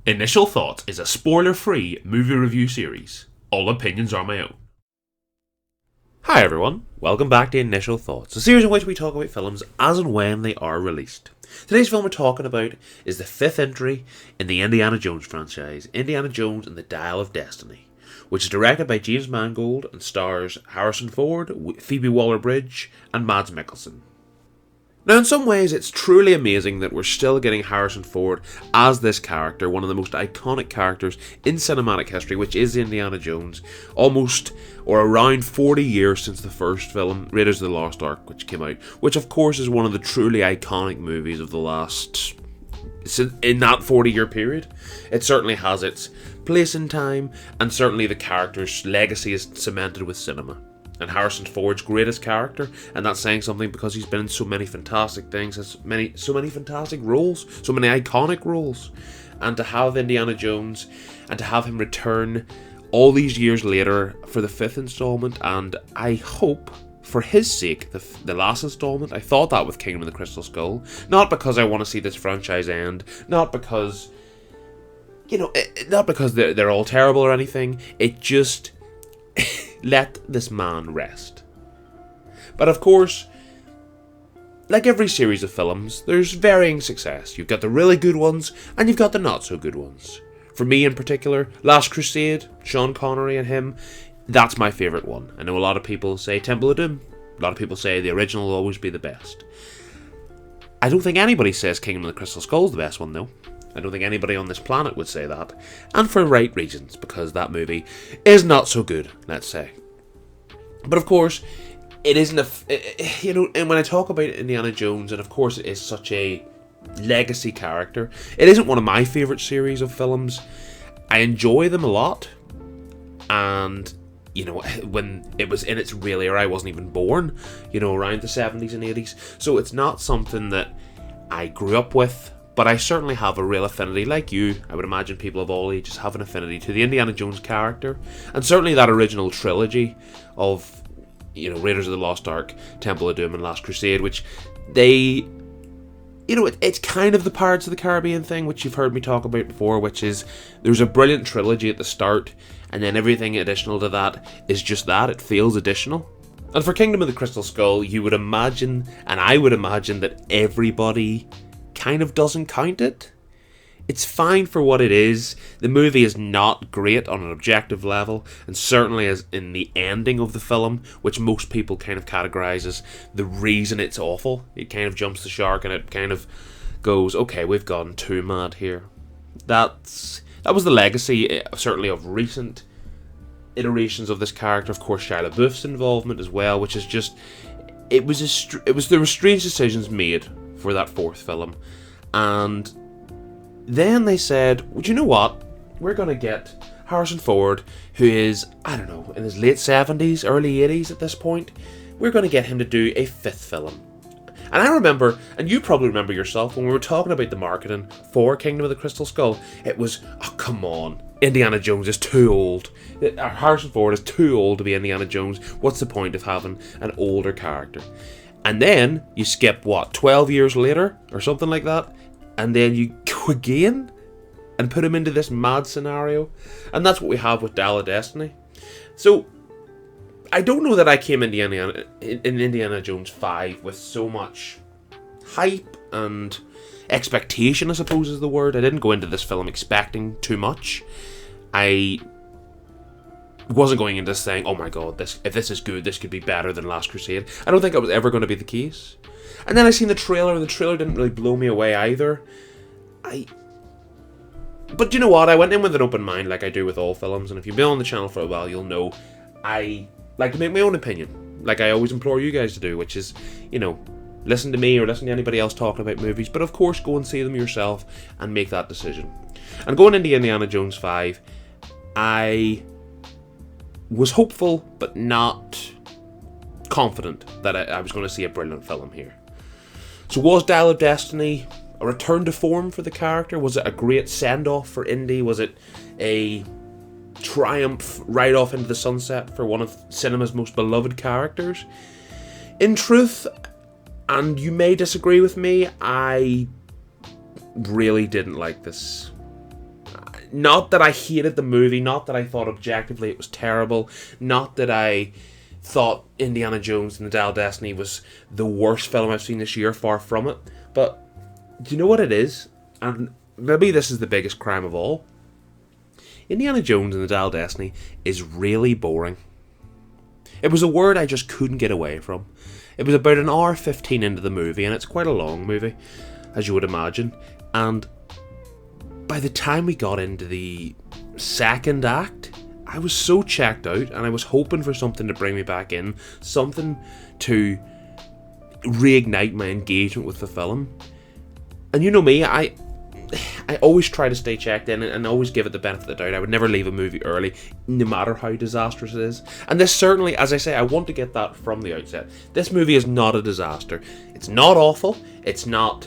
Initial Thoughts is a spoiler-free movie review series. All opinions are my own. Hi everyone, welcome back to Initial Thoughts, a series in which we talk about films as and when they are released. Today's film we're talking about is the fifth entry in the Indiana Jones franchise, Indiana Jones and the Dial of Destiny, which is directed by James Mangold and stars Harrison Ford, Phoebe Waller-Bridge and Mads Mikkelsen. Now, in some ways, it's truly amazing that we're still getting Harrison Ford as this character, one of the most iconic characters in cinematic history, which is Indiana Jones, almost or around 40 years since the first film, Raiders of the Lost Ark, which came out, which of course is one of the truly iconic movies of the last, in that 40-year period. It certainly has its place in time, and certainly the character's legacy is cemented with cinema. And Harrison Ford's greatest character, and that's saying something because he's been in so many fantastic things, so many fantastic roles, so many iconic roles. And to have Indiana Jones, and to have him return all these years later for the fifth installment, and I hope, for his sake, the last installment. I thought that with Kingdom of the Crystal Skull. Not because I want to see this franchise end, not because, not because they're all terrible or anything, it just... let this man rest. But of course, like every series of films, there's varying success. You've got the really good ones, and you've got the not so good ones. For me in particular, Last Crusade, Sean Connery and him, that's my favourite one. I know a lot of people say Temple of Doom. A lot of people say the original will always be the best. I don't think anybody says Kingdom of the Crystal Skull is the best one though. I don't think anybody on this planet would say that. And for the right reasons, because that movie is not so good, let's say. But of course, it isn't and when I talk about Indiana Jones, and of course it is such a legacy character, it isn't one of my favourite series of films. I enjoy them a lot. And, when it was in its real era, I wasn't even born, around the 70s and 80s. So it's not something that I grew up with. But I certainly have a real affinity, like you. I would imagine people of all ages have an affinity to the Indiana Jones character. And certainly that original trilogy of, Raiders of the Lost Ark, Temple of Doom and Last Crusade, which they... it's kind of the Pirates of the Caribbean thing, which you've heard me talk about before, which is there's a brilliant trilogy at the start, and then everything additional to that is just that. It feels additional. And for Kingdom of the Crystal Skull, you would imagine, and I would imagine, that everybody... kind of doesn't count it. It's fine for what it is. The movie is not great on an objective level, and certainly as in the ending of the film, which most people kind of categorize as the reason it's awful. It kind of jumps the shark and it kind of goes, okay, we've gone too mad here. That was the legacy, certainly of recent iterations of this character. Of course, Shia LaBeouf's involvement as well, which is just there were strange decisions made for that fourth film. And then they said, well, you know what, we're going to get Harrison Ford, who is, I don't know, in his late 70s, early 80s at this point. We're going to get him to do a fifth film. And I remember, and you probably remember yourself, when we were talking about the marketing for Kingdom of the Crystal Skull, it was, oh come on, Indiana Jones is too old. Harrison Ford is too old to be Indiana Jones. What's the point of having an older character? And then you skip, 12 years later or something like that, and then you go again and put him into this mad scenario. And that's what we have with Dial of Destiny. So, I don't know that I came in Indiana Jones 5 with so much hype and expectation, I suppose is the word. I didn't go into this film expecting too much. I wasn't going into this saying, oh my god, if this is good, this could be better than Last Crusade. I don't think that was ever going to be the case. And then I seen the trailer, and the trailer didn't really blow me away either. But you know what, I went in with an open mind like I do with all films, and if you've been on the channel for a while, you'll know I like to make my own opinion, like I always implore you guys to do, which is, listen to me or listen to anybody else talking about movies, but of course go and see them yourself and make that decision. And going into Indiana Jones 5, I was hopeful but not confident that I was going to see a brilliant film here. So was Dial of Destiny a return to form for the character? Was it a great send-off for Indy? Was it a triumph right off into the sunset for one of cinema's most beloved characters? In truth, and you may disagree with me, I really didn't like this. Not that I hated the movie, not that I thought objectively it was terrible, not that I thought Indiana Jones and the Dial of Destiny was the worst film I've seen this year, far from it. But do you know what it is? And maybe this is the biggest crime of all. Indiana Jones and the Dial of Destiny is really boring. It was a word I just couldn't get away from. It was about an hour 15 into the movie, and it's quite a long movie, as you would imagine. And by the time we got into the second act, I was so checked out, and I was hoping for something to bring me back in, something to reignite my engagement with the film. And you know me, I always try to stay checked in and always give it the benefit of the doubt. I would never leave a movie early, no matter how disastrous it is. And this certainly, as I say, I want to get that from the outset. This movie is not a disaster. It's not awful. It's not,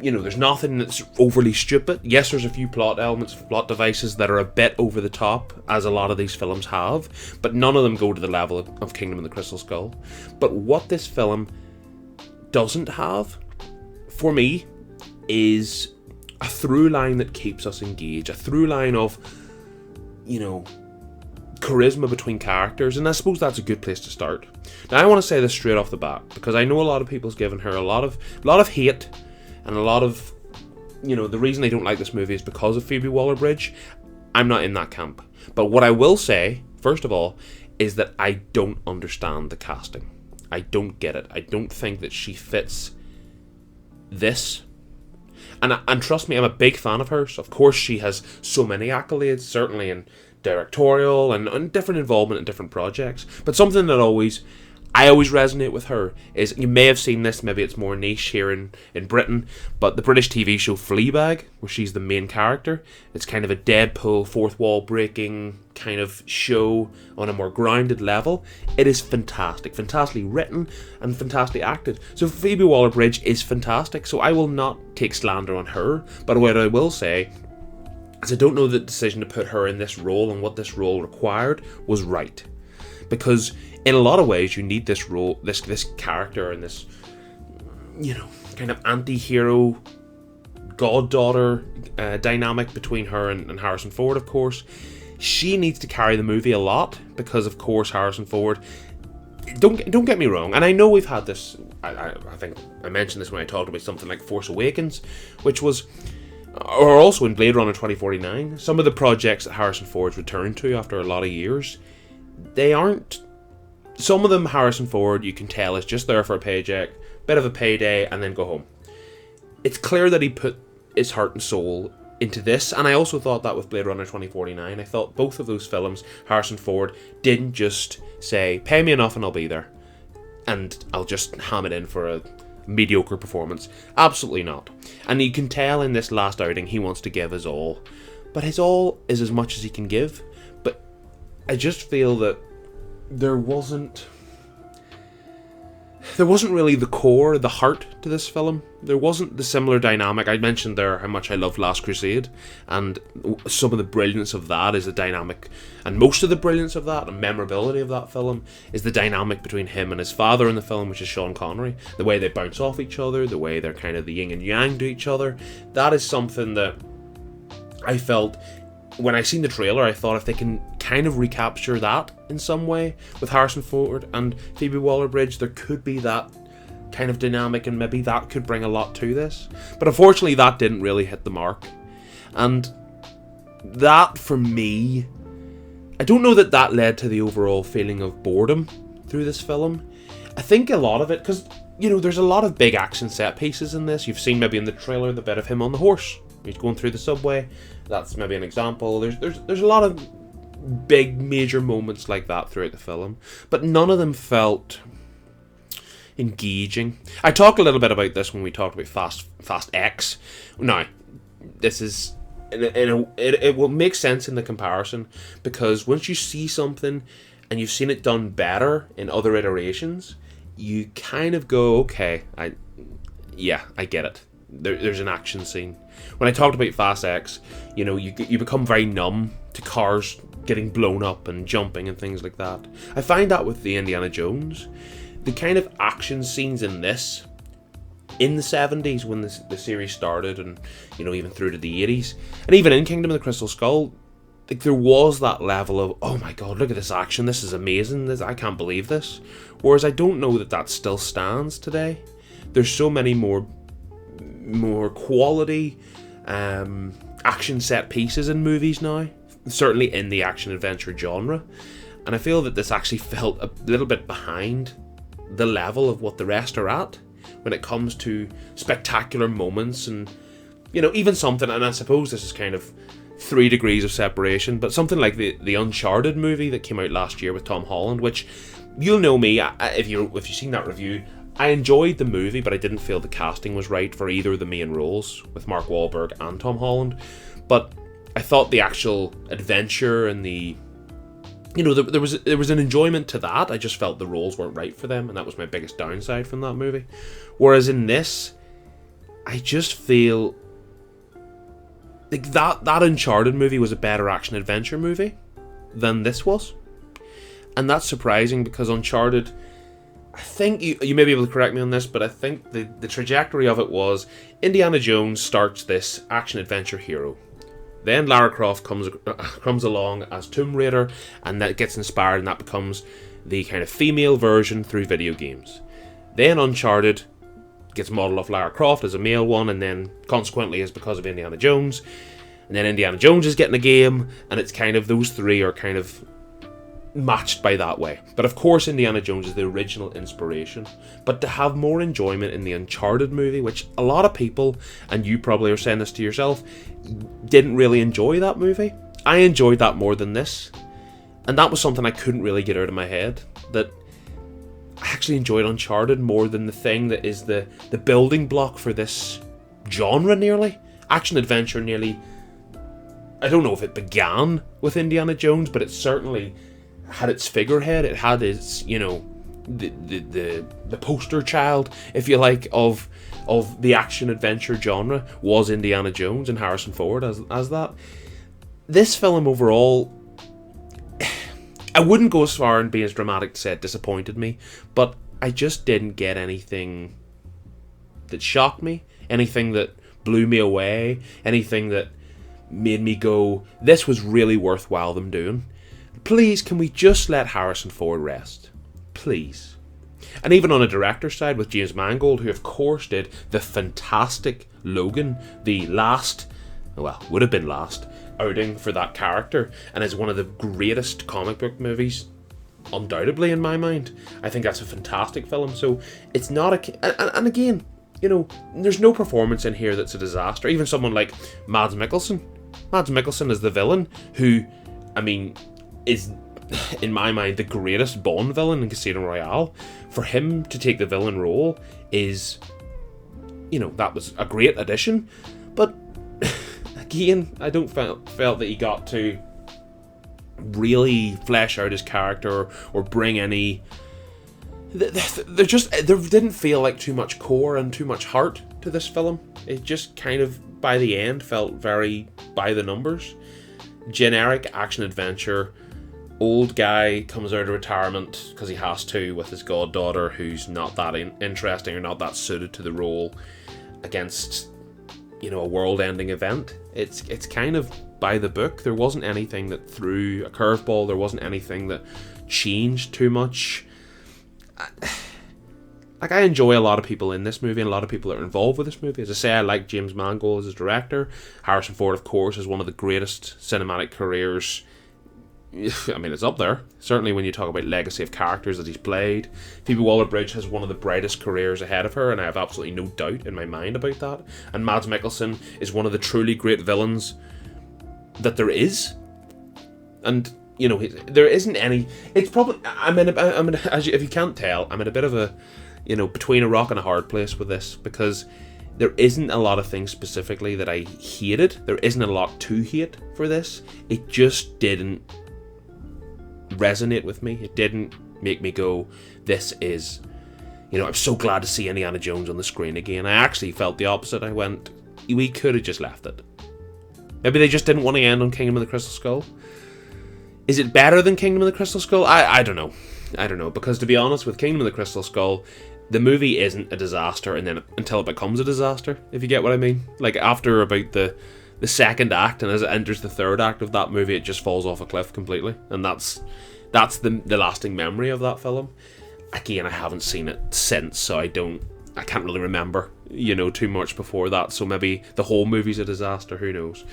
there's nothing that's overly stupid. Yes, there's a few plot elements, plot devices that are a bit over the top, as a lot of these films have, but none of them go to the level of Kingdom of the Crystal Skull. But what this film doesn't have, for me, is a through line that keeps us engaged, a through line of, charisma between characters, and I suppose that's a good place to start. Now, I want to say this straight off the bat, because I know a lot of people's given her a lot of hate, and a lot of, the reason they don't like this movie is because of Phoebe Waller-Bridge. I'm not in that camp. But what I will say, first of all, is that I don't understand the casting. I don't get it. I don't think that she fits this. And trust me, I'm a big fan of hers. Of course, she has so many accolades, certainly in directorial and different involvement in different projects. But something that I always resonate with her is, you may have seen this, maybe it's more niche here in Britain, but the British TV show Fleabag, where she's the main character. It's kind of a Deadpool, fourth wall breaking kind of show on a more grounded level. It is fantastic, fantastically written and fantastically acted. So Phoebe Waller-Bridge is fantastic, so I will not take slander on her, but what I will say is I don't know the decision to put her in this role and what this role required was right. Because in a lot of ways, you need this role, this character, and this, kind of anti-hero, goddaughter dynamic between her and Harrison Ford, of course. She needs to carry the movie a lot, because, of course, Harrison Ford... Don't get me wrong, and I know we've had this... I think I mentioned this when I talked about something like Force Awakens, which was... Or also in Blade Runner 2049. Some of the projects that Harrison Ford's returned to after a lot of years, they aren't... Some of them, Harrison Ford, you can tell, is just there for a paycheck, bit of a payday, and then go home. It's clear that he put his heart and soul into this, and I also thought that with Blade Runner 2049. I thought both of those films, Harrison Ford didn't just say, pay me enough and I'll be there, and I'll just ham it in for a mediocre performance. Absolutely not. And you can tell in this last outing he wants to give his all, but his all is as much as he can give. But I just feel that there wasn't really the core, the heart to this film. There wasn't the similar dynamic. I mentioned there how much I love Last Crusade, and some of the brilliance of that is the dynamic, and most of the brilliance of that and memorability of that film is the dynamic between him and his father in the film, which is Sean Connery. The way they bounce off each other, the way they're kind of the yin and yang to each other. That is something that I felt when I seen the trailer. I thought if they can kind of recapture that in some way with Harrison Ford and Phoebe Waller-Bridge, there could be that kind of dynamic, and maybe that could bring a lot to this. But unfortunately, that didn't really hit the mark. And that, for me, I don't know that led to the overall feeling of boredom through this film. I think a lot of it, because, there's a lot of big action set pieces in this. You've seen maybe in the trailer the bit of him on the horse. He's going through the subway. That's maybe an example. There's a lot of big major moments like that throughout the film, but none of them felt engaging. I talked a little bit about this when we talked about Fast X. Now, this is it will make sense in the comparison, because once you see something and you've seen it done better in other iterations, you kind of go, okay, I get it. There's an action scene. When I talked about Fast X, you become very numb to cars getting blown up and jumping and things like that. I find that with the Indiana Jones. The kind of action scenes in this in the 70s when the series started, and even through to the 80s, and even in Kingdom of the Crystal Skull, like, there was that level of, oh my god, look at this action, this is amazing, I can't believe this. Whereas I don't know that still stands today. There's so many more quality action set pieces in movies now, certainly in the action adventure genre, and I feel that this actually felt a little bit behind the level of what the rest are at when it comes to spectacular moments, and even something, and I suppose this is kind of 3 degrees of separation, but something like the Uncharted movie that came out last year with Tom Holland, which, you'll know me, if you've seen that review, I enjoyed the movie, but I didn't feel the casting was right for either of the main roles, with Mark Wahlberg and Tom Holland. But I thought the actual adventure and the, there was an enjoyment to that. I just felt the roles weren't right for them, and that was my biggest downside from that movie. Whereas in this, I just feel like that Uncharted movie was a better action adventure movie than this was. And that's surprising, because Uncharted, I think you may be able to correct me on this, but I think the trajectory of it was Indiana Jones starts this action adventure hero. Then Lara Croft comes along as Tomb Raider, and that gets inspired, and that becomes the kind of female version through video games. Then Uncharted gets modelled off Lara Croft as a male one, and then consequently is because of Indiana Jones. And then Indiana Jones is getting a game, and it's kind of, those three are kind of matched by that way. But of course Indiana Jones is the original inspiration. But to have more enjoyment in the Uncharted movie, which a lot of people, and you probably are saying this to yourself, didn't really enjoy that movie. I enjoyed that more than this. And that was something I couldn't really get out of my head, that I actually enjoyed Uncharted more than the thing that is the building block for this genre nearly. Action adventure nearly, I don't know if it began with Indiana Jones, but it certainly had its figurehead. It had its, the poster child, if you like, of the action adventure genre was Indiana Jones, and Harrison Ford as that. This film overall, I wouldn't go as far and be as dramatic to say it disappointed me, but I just didn't get anything that shocked me, anything that blew me away, anything that made me go, this was really worthwhile them doing. Please, can we just let Harrison Ford rest? Please. And even on a director's side with James Mangold, who of course did the fantastic Logan, the last, well, would have been last, outing for that character, and is one of the greatest comic book movies, undoubtedly, in my mind. I think that's a fantastic film. So it's not and again, there's no performance in here that's a disaster. Even someone like Mads Mikkelsen is the villain, who, I mean, is, in my mind, the greatest Bond villain in Casino Royale. For him to take the villain role is, that was a great addition. But again, I don't felt that he got to really flesh out his character or bring any. There didn't feel like too much core and too much heart to this film. It just kind of, by the end, felt very by the numbers. Generic action adventure. Old guy comes out of retirement because he has to, with his goddaughter who's not that interesting or not that suited to the role, against, a world-ending event. It's kind of by the book. There wasn't anything that threw a curveball. There wasn't anything that changed too much. I enjoy a lot of people in this movie and a lot of people that are involved with this movie. As I say, I like James Mangold as his director. Harrison Ford, of course, is one of the greatest cinematic careers. I mean, it's up there. Certainly when you talk about legacy of characters that he's played. Phoebe Waller-Bridge has one of the brightest careers ahead of her, and I have absolutely no doubt in my mind about that. And Mads Mikkelsen is one of the truly great villains that there is. And, there isn't any. It's probably, if you can't tell, I'm in a bit of a, between a rock and a hard place with this, because there isn't a lot of things specifically that I hated. There isn't a lot to hate for this. It just didn't resonate with me. It didn't make me go, this is, I'm so glad to see Indiana Jones on the screen again. I actually felt the opposite. I went, we could have just left it. Maybe they just didn't want to end on Kingdom of the Crystal Skull. Is it better than Kingdom of the Crystal Skull? I don't know. I don't know, because to be honest, with Kingdom of the Crystal Skull, the movie isn't a disaster and then until it becomes a disaster, if you get what I mean. Like, after about the second act, and as it enters the third act of that movie, it just falls off a cliff completely. And that's the lasting memory of that film. Again, I haven't seen it since, so I can't really remember, too much before that. So maybe the whole movie's a disaster, who knows.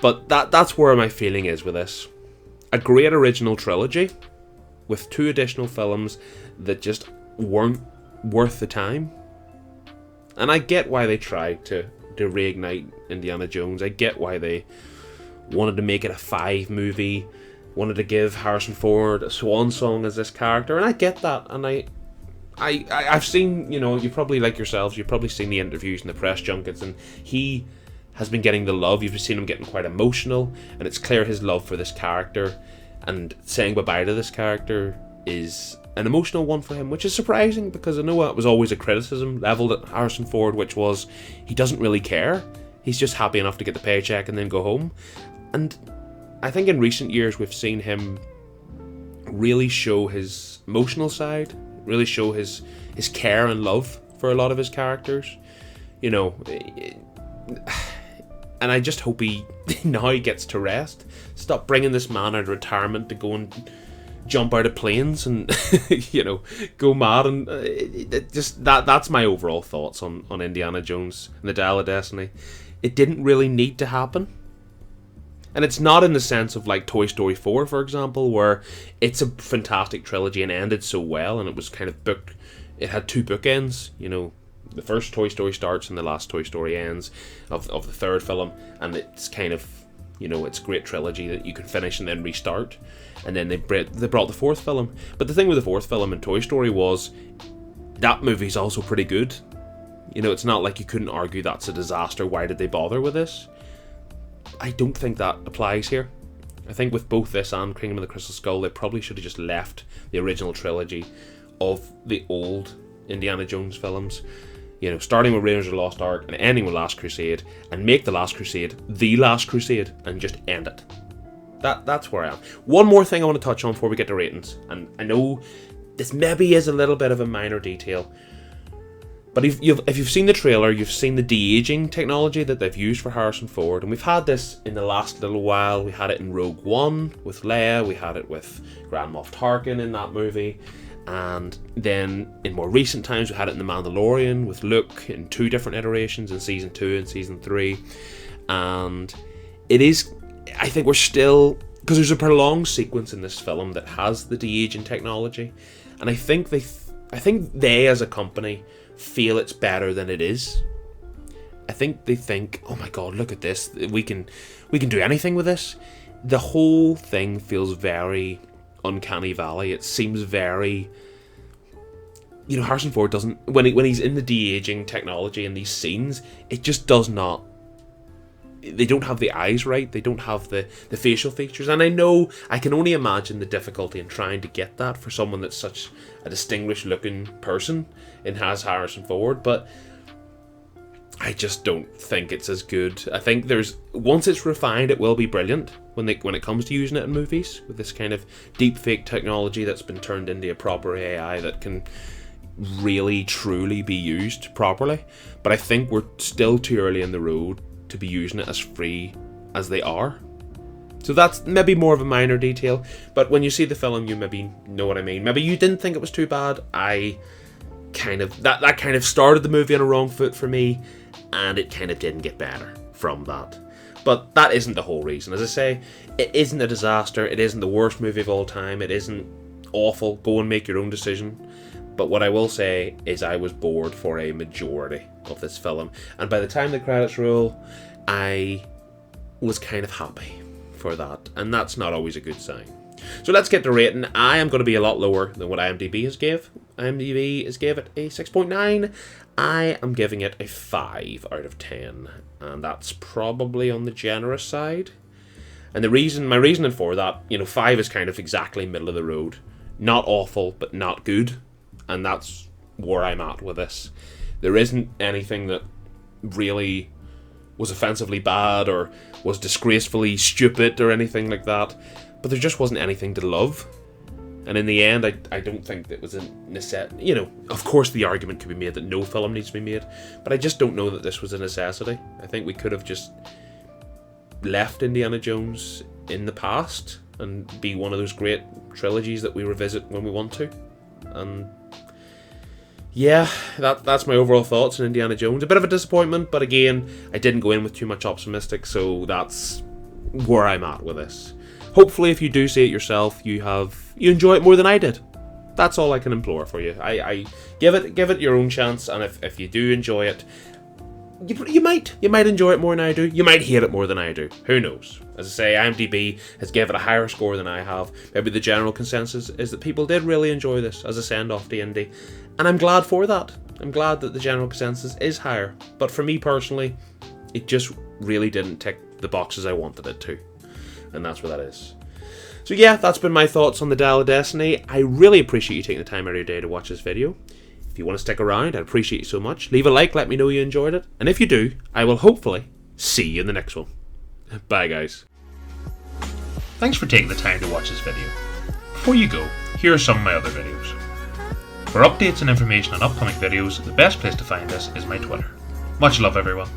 But that's where my feeling is with this. A great original trilogy with 2 additional films that just weren't worth the time. And I get why they tried to reignite Indiana Jones. I get why they wanted to make it a 5 movie, wanted to give Harrison Ford a swan song as this character, and I get that. And I've seen, you probably, like yourselves, you've probably seen the interviews and the press junkets, and he has been getting the love. You've seen him getting quite emotional, and it's clear his love for this character, and saying goodbye to this character is an emotional one for him, which is surprising, because I know that was always a criticism leveled at Harrison Ford, which was he doesn't really care. He's just happy enough to get the paycheck and then go home. And I think in recent years we've seen him really show his emotional side, really show his care and love for a lot of his characters. And I just hope he gets to rest. Stop bringing this man out of retirement to go and jump out of planes and go mad. And that's my overall thoughts on Indiana Jones and the Dial of Destiny. It didn't really need to happen. And it's not in the sense of like Toy Story 4, for example, where it's a fantastic trilogy and ended so well, and it was kind of booked. It had 2 bookends, the first Toy Story starts and the last Toy Story ends of the third film, and it's kind of, it's a great trilogy that you can finish and then restart. And then they brought the 4th film. But the thing with the 4th film in Toy Story was that movie's also pretty good. It's not like you couldn't argue that's a disaster. Why did they bother with this? I don't think that applies here. I think with both this and Kingdom of the Crystal Skull, they probably should have just left the original trilogy of the old Indiana Jones films, starting with Raiders of the Lost Ark and ending with Last Crusade, and make the Last Crusade the Last Crusade and just end it. That's where I am. One more thing I want to touch on before we get to ratings, and I know this maybe is a little bit of a minor detail, but if you've seen the trailer, you've seen the de-aging technology that they've used for Harrison Ford, and we've had this in the last little while. We had it in Rogue One with Leia, we had it with Grand Moff Tarkin in that movie, and then in more recent times we had it in The Mandalorian with Luke in 2 different iterations in Season 2 and Season 3, and it is, I think we're still, because there's a prolonged sequence in this film that has the de-aging technology, and I think they as a company feel it's better than it is. I think they think, oh my god, look at this, we can do anything with this. The whole thing feels very uncanny valley. It seems very, Harrison Ford doesn't, when he's in the de-aging technology in these scenes, it just does not, they don't have the eyes right, they don't have the facial features, and I know, I can only imagine the difficulty in trying to get that for someone that's such a distinguished looking person in Harrison Ford, but I just don't think it's as good. I think once it's refined, it will be brilliant when it comes to using it in movies, with this kind of deep fake technology that's been turned into a proper AI that can really truly be used properly. But I think we're still too early in the road to be using it as free as they are. So that's maybe more of a minor detail, but when you see the film, you maybe know what I mean. Maybe you didn't think it was too bad. I kind of, that kind of started the movie on a wrong foot for me, and it kind of didn't get better from that. But that isn't the whole reason. As I say, it isn't a disaster, it isn't the worst movie of all time, it isn't awful. Go and make your own decision. But what I will say is I was bored for a majority of this film, and by the time the credits roll, I was kind of happy for that, and that's not always a good sign. So let's get to rating. I am going to be a lot lower than what IMDb has gave. IMDb has gave it a 6.9. I am giving it a 5 out of 10, and that's probably on the generous side. And my reasoning for that, 5 is kind of exactly middle of the road. Not awful, but not good. And that's where I'm at with this. There isn't anything that really was offensively bad or was disgracefully stupid or anything like that, but there just wasn't anything to love. And in the end, I don't think that was a necessity. You know, of course the argument could be made that no film needs to be made, but I just don't know that this was a necessity. I think we could have just left Indiana Jones in the past and be one of those great trilogies that we revisit when we want to. And yeah, that's my overall thoughts on Indiana Jones. A bit of a disappointment, but again, I didn't go in with too much optimistic, so that's where I'm at with this. Hopefully, if you do see it yourself, you enjoy it more than I did. That's all I can implore for you. I give it your own chance, and if you do enjoy it, you might enjoy it more than I do. You might hate it more than I do. Who knows? As I say, IMDb has given it a higher score than I have. Maybe the general consensus is that people did really enjoy this as a send-off to Indy, and I'm glad for that. I'm glad that the general consensus is higher. But for me personally, it just really didn't tick the boxes I wanted it to. And that's where that is. So yeah, that's been my thoughts on the Dial of Destiny. I really appreciate you taking the time out of your day to watch this video. If you want to stick around, I'd appreciate you so much. Leave a like, let me know you enjoyed it. And if you do, I will hopefully see you in the next one. Bye guys. Thanks for taking the time to watch this video. Before you go, here are some of my other videos. For updates and information on upcoming videos, the best place to find us is my Twitter. Much love everyone.